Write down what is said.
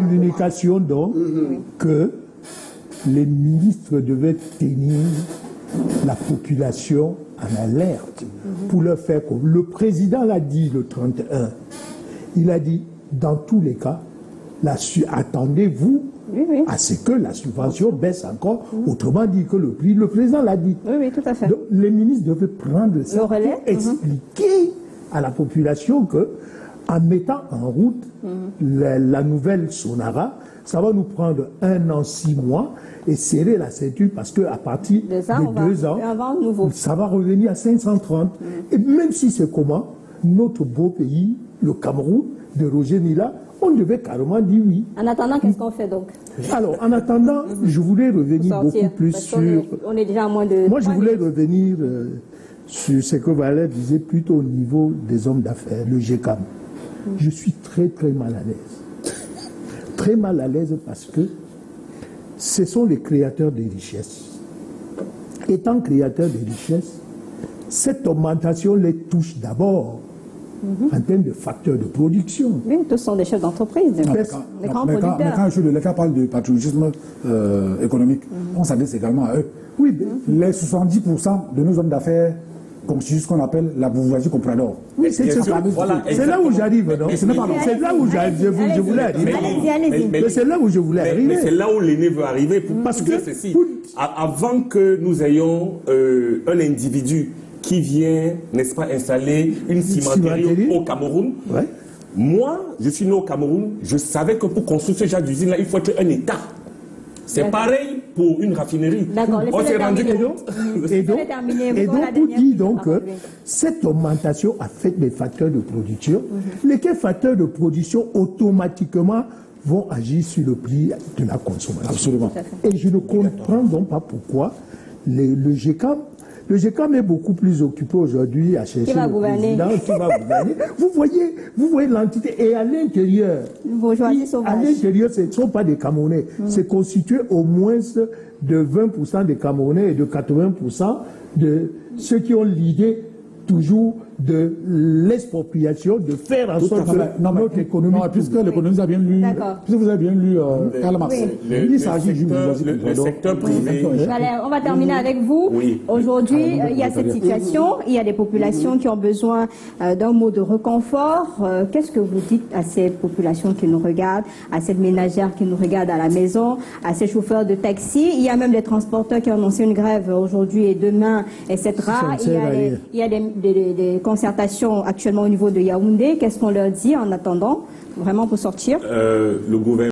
communication donc que les ministres devaient tenir la population en alerte pour leur faire comme. Le président l'a dit le 31. Il a dit, dans tous les cas, attendez-vous à ce que la subvention baisse encore. Autrement dit que le prix, le président l'a dit. Oui, tout à fait. Donc, les ministres devaient prendre ça pour expliquer à la population que, en mettant en route la nouvelle Sonara, ça va nous prendre 1 an, 6 mois et serrer la ceinture parce qu'à partir de 2 ans, ça va revenir à 530. Et même si c'est comment, notre beau pays, le Cameroun, de Roger Mila, on devait carrément dire oui. En attendant, qu'est-ce qu'on fait donc? Alors, en attendant, je voulais revenir beaucoup plus sur... On est déjà à moins de... Moi, je voulais revenir sur ce que Valère disait plutôt au niveau des hommes d'affaires, le GECAM. Je suis très, très mal à l'aise. Très mal à l'aise parce que ce sont les créateurs des richesses. Étant créateurs des richesses, cette augmentation les touche d'abord en termes de facteurs de production. Oui, tous sont des chefs d'entreprise, des grands producteurs. Mais quand l'État parle de patriotisme économique, on s'adresse également à eux. Oui, les 70% de nos hommes d'affaires constituent ce qu'on appelle la bourgeoisie comprador. Oui, c'est là où j'arrive, non? C'est là où je voulais arriver. Allez-y. C'est là où je voulais arriver. Mais c'est là où l'aîné veut arriver parce que ceci. Avant que nous ayons un individu qui vient, n'est-ce pas, installer une cimenterie au Cameroun, moi, je suis né au Cameroun, je savais que pour construire ce genre d'usine-là, il faut être un État. C'est pareil pour une raffinerie. D'accord, on s'est rendu compte. Et donc, pour dire donc que cette augmentation affecte les facteurs de production. Lesquels facteurs de production automatiquement vont agir sur le prix de la consommation. Absolument. Et je ne comprends donc pas pourquoi le GECAM. Le GECAM est beaucoup plus occupé aujourd'hui à chercher le président qui va gouverner. Vous voyez l'entité. Et à l'intérieur, ce ne sont pas des Camerounais. C'est constitué au moins de 20% des Camerounais et de 80% de ceux qui ont l'idée toujours de l'expropriation, de faire en sorte que notre économie... puisque l'économie a bien lu, puisque vous avez bien lu Karl Marx, il s'agit d'une bourgeoisie le secteur privé. On va terminer avec vous. Aujourd'hui, il y a cette situation, il y a des populations qui ont besoin d'un mot de réconfort. Qu'est-ce que vous dites à ces populations qui nous regardent, à cette ménagère qui nous regarde à la maison, à ces chauffeurs de taxi? Il y a même des transporteurs qui ont annoncé une grève aujourd'hui et demain, etc. Il y a des concertations actuellement au niveau de Yaoundé. Qu'est-ce qu'on leur dit en attendant, vraiment pour sortir? Le gouvernement